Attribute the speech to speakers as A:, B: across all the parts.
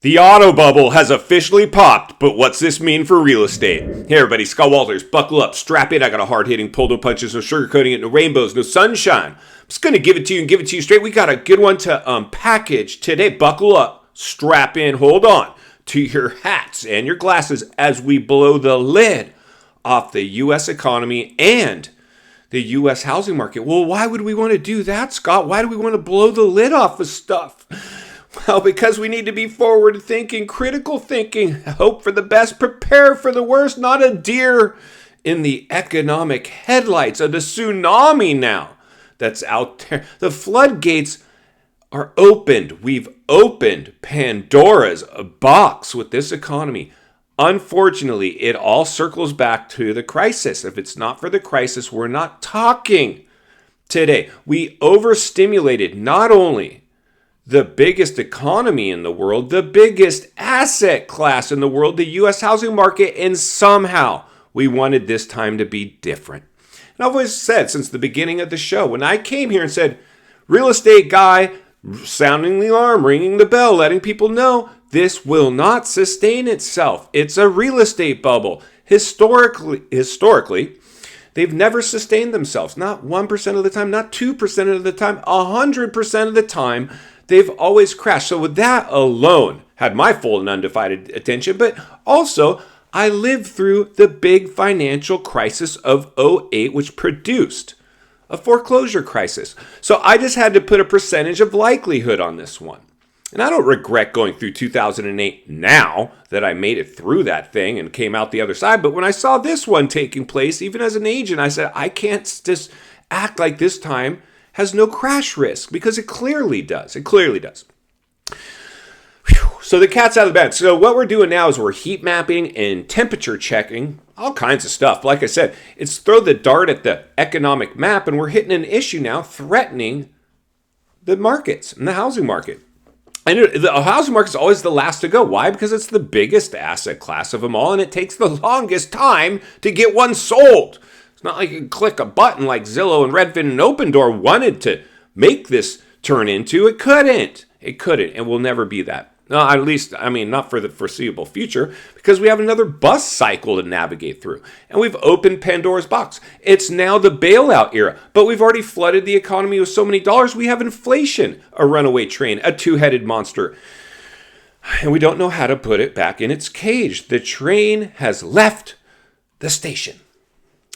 A: The auto bubble has officially popped, but what's this mean for real estate? Hey everybody, Scott Walters, buckle up, strap in. I got a hard-hitting pull, no punches, no sugarcoating it, no rainbows, no sunshine. I'm just going to give it to you and give it to you straight. We got a good one to package today. Buckle up, strap in, hold on to your hats and your glasses as we blow the lid off the U.S. economy and the U.S. housing market. Well, why would we want to do that, Scott? Why do we want to blow the lid off of stuff? Well, because we need to be forward thinking, critical thinking, hope for the best, prepare for the worst, not a deer in the economic headlights of the tsunami now that's out there. The floodgates are opened. We've opened Pandora's box with this economy. Unfortunately, it all circles back to the crisis. If it's not for the crisis, we're not talking today. We overstimulated not only the biggest economy in the world, the biggest asset class in the world, the U.S. housing market, and somehow we wanted this time to be different. And I've always said since the beginning of the show, when I came here and said, real estate guy, sounding the alarm, ringing the bell, letting people know this will not sustain itself. It's a real estate bubble. Historically, they've never sustained themselves. Not 1% of the time, not 2% of the time, 100% of the time. They've always crashed. So with that alone, had my full and undivided attention, but also I lived through the big financial crisis of '08, which produced a foreclosure crisis. So I just had to put a percentage of likelihood on this one. And I don't regret going through 2008 now that I made it through that thing and came out the other side. But when I saw this one taking place, even as an agent, I said, I can't just act like this time has no crash risk, because it clearly does. It clearly does. Whew. So the cat's out of the bag. So what we're doing now is we're heat mapping and temperature checking, all kinds of stuff. Like I said, it's throw the dart at the economic map, and we're hitting an issue now threatening the markets and the housing market. And the housing market is always the last to go. Why? Because it's the biggest asset class of them all, and it takes the longest time to get one sold. It's not like you can click a button like Zillow and Redfin and Opendoor wanted to make this turn into. It couldn't. It couldn't. It will never be that. No, at least, not for the foreseeable future, because we have another bust cycle to navigate through. And we've opened Pandora's box. It's now the bailout era, but we've already flooded the economy with so many dollars. We have inflation, a runaway train, a two-headed monster. And we don't know how to put it back in its cage. The train has left the station.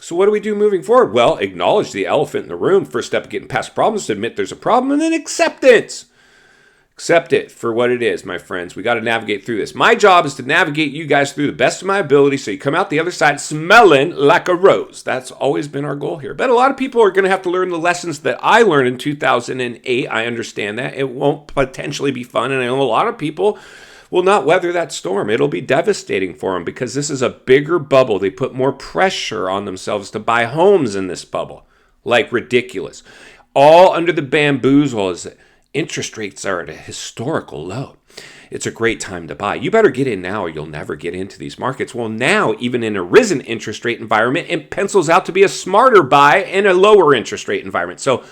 A: So what do we do moving forward? Well, acknowledge the elephant in the room. First step of getting past problems, admit there's a problem, and then acceptance. Accept it for what it is, my friends. We got to navigate through this. My job is to navigate you guys through the best of my ability so you come out the other side smelling like a rose. That's always been our goal here. But a lot of people are going to have to learn the lessons that I learned in 2008. I understand that. It won't potentially be fun, and I know a lot of people will not weather that storm. It'll be devastating for them because this is a bigger bubble. They put more pressure on themselves to buy homes in this bubble. Like ridiculous. All under the bamboozle is that interest rates are at a historical low. It's a great time to buy. You better get in now or you'll never get into these markets. Well, now, even in a risen interest rate environment, it pencils out to be a smarter buy in a lower interest rate environment. So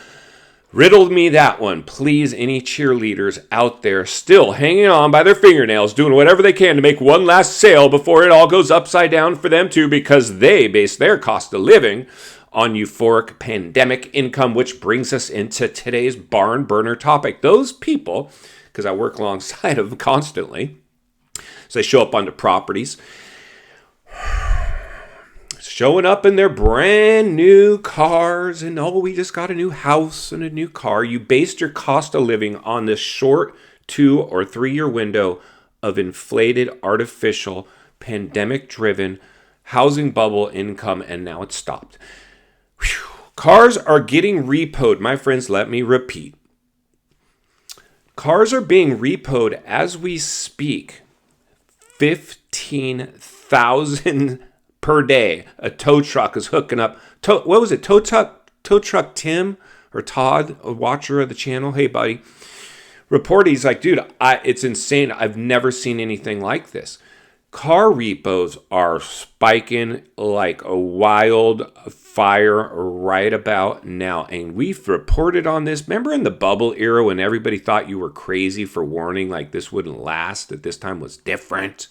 A: riddle me that one, please. Any cheerleaders out there still hanging on by their fingernails, doing whatever they can to make one last sale before it all goes upside down for them too, because they base their cost of living on euphoric pandemic income, which brings us into today's barn burner topic. Those people, because I work alongside of them constantly, so they show up onto properties, showing up in their brand new cars, and we just got a new house and a new car. You based your cost of living on this short 2 or 3 year window of inflated, artificial, pandemic-driven housing bubble income, and now it's stopped. Whew. Cars are getting repoed. My friends, let me repeat. Cars are being repoed as we speak. 15,000 per day. A tow truck is hooking up. Tow truck Tim or Todd, a watcher of the channel. Hey, buddy. Report, he's like, dude, it's insane. I've never seen anything like this. Car repos are spiking like a wildfire right about now. And we've reported on this. Remember in the bubble era when everybody thought you were crazy for warning like this wouldn't last, that this time was different?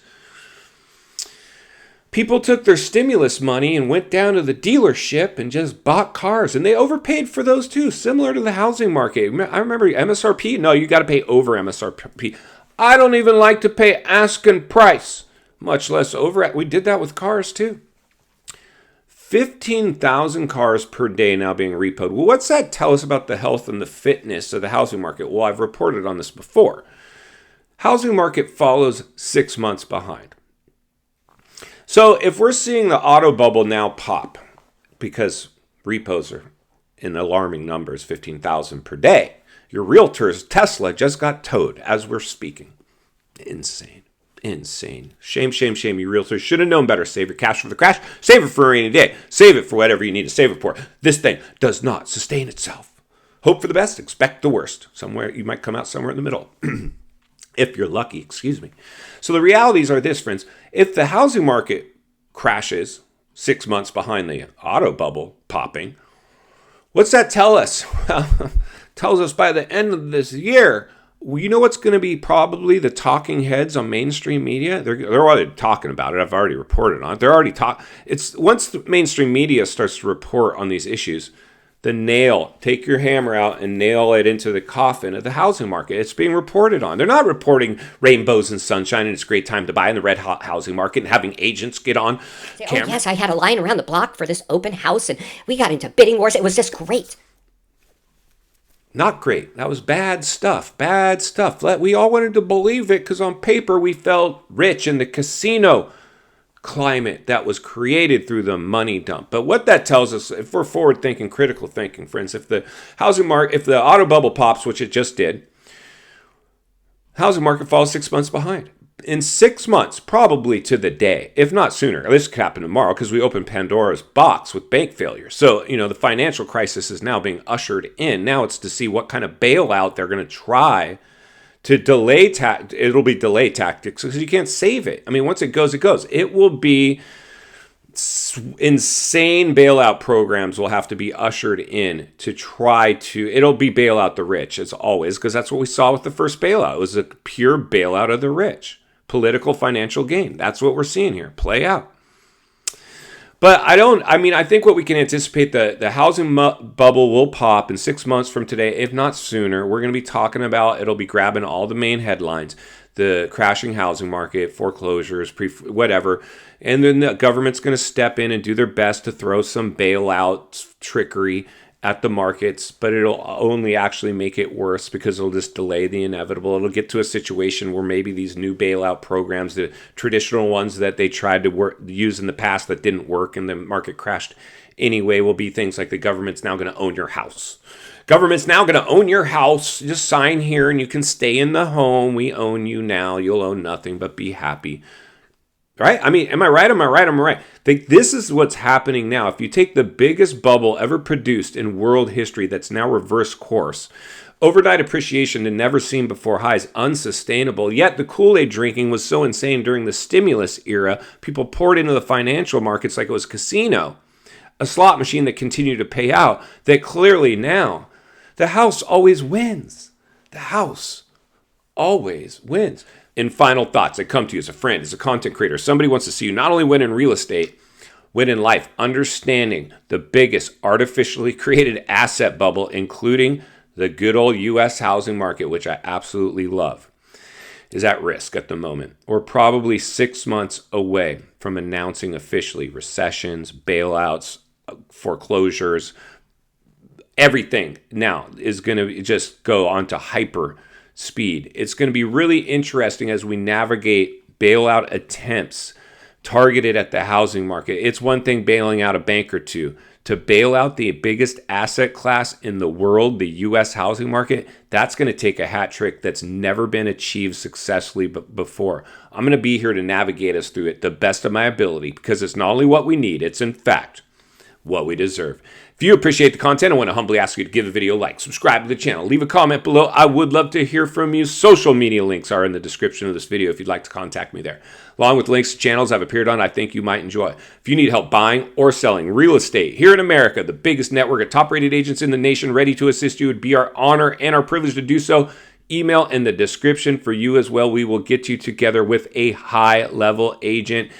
A: People took their stimulus money and went down to the dealership and just bought cars. And they overpaid for those too, similar to the housing market. I remember MSRP. No, you got to pay over MSRP. I don't even like to pay asking price, much less over. We did that with cars too. 15,000 cars per day now being repoed. Well, what's that tell us about the health and the fitness of the housing market? Well, I've reported on this before. Housing market follows 6 months behind. So if we're seeing the auto bubble now pop, because repos are in alarming numbers, 15,000 per day, your realtor's Tesla just got towed as we're speaking. Insane. Shame, you realtors should have known better. Save your cash for the crash. Save it for a rainy day. Save it for whatever you need to save it for. This thing does not sustain itself. Hope for the best, expect the worst. Somewhere you might come out somewhere in the middle. If you're lucky, excuse me. So the realities are this, friends. If the housing market crashes 6 months behind the auto bubble popping, what's that tell us? Well, tells us by the end of this year, you know what's going to be probably the talking heads on mainstream media? They're already talking about it. I've already reported on it. They're already It's once the mainstream media starts to report on these issues, take your hammer out and nail it into the coffin of the housing market. It's being reported on. They're not reporting rainbows and sunshine and it's a great time to buy in the red hot housing market and having agents get on camera.
B: Oh, yes, I had a line around the block for this open house and we got into bidding wars. It was just great.
A: Not great. That was bad stuff. We all wanted to believe it because on paper we felt rich in the casino climate that was created through the money dump. But what that tells us, if we're forward thinking, critical thinking, friends, if the housing market, if the auto bubble pops, which it just did, housing market falls 6 months behind. In 6 months, probably to the day, if not sooner. This could happen tomorrow because we opened Pandora's box with bank failure. So, the financial crisis is now being ushered in. Now it's to see what kind of bailout they're going to try to delay. It'll be delay tactics because you can't save it. Once it goes, it goes. It will be insane bailout programs will have to be ushered in to try to, it'll be bailout the rich as always, because that's what we saw with the first bailout. It was a pure bailout of the rich. Political financial gain. That's what we're seeing here play out. But I think what we can anticipate, the housing bubble will pop in 6 months from today, if not sooner. We're going to be talking about, it'll be grabbing all the main headlines, the crashing housing market, foreclosures, whatever. And then the government's going to step in and do their best to throw some bailout trickery at the markets, but it'll only actually make it worse because it'll just delay the inevitable. It'll get to a situation where maybe these new bailout programs, the traditional ones that they tried to use in the past that didn't work and the market crashed anyway, will be things like the government's now going to own your house. Government's now going to own your house. Just sign here and you can stay in the home. We own you now. You'll own nothing but be happy. Right? Am I right? This is what's happening now. If you take the biggest bubble ever produced in world history that's now reverse course, overnight appreciation to never seen before highs, unsustainable. Yet the Kool-Aid drinking was so insane during the stimulus era, people poured into the financial markets like it was casino, a slot machine that continued to pay out, that clearly now the house always wins. The house always wins. In final thoughts, I come to you as a friend, as a content creator. Somebody wants to see you not only win in real estate, win in life, understanding the biggest artificially created asset bubble, including the good old U.S. housing market, which I absolutely love, is at risk at the moment. We're probably 6 months away from announcing officially recessions, bailouts, foreclosures. Everything now is going to just go onto hyper speed. It's going to be really interesting as we navigate bailout attempts targeted at the housing market. It's one thing bailing out a bank or two. To bail out the biggest asset class in the world, the U.S. housing market, that's going to take a hat trick that's never been achieved successfully before. I'm going to be here to navigate us through it the best of my ability because it's not only what we need, it's in fact what we deserve. If you appreciate the content, I want to humbly ask you to give the video a like, subscribe to the channel, leave a comment below. I would love to hear from you. Social media links are in the description of this video if you'd like to contact me there. Along with links to channels I've appeared on I think you might enjoy. If you need help buying or selling real estate here in America, the biggest network of top-rated agents in the nation ready to assist you, would be our honor and our privilege to do so. Email in the description for you as well. We will get you together with a high-level agent,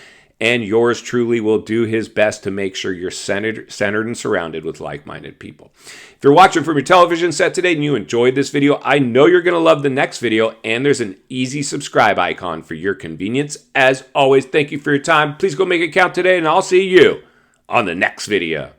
A: and yours truly will do his best to make sure you're centered and surrounded with like-minded people. If you're watching from your television set today and you enjoyed this video, I know you're going to love the next video, and there's an easy subscribe icon for your convenience. As always, thank you for your time. Please go make it count today, and I'll see you on the next video.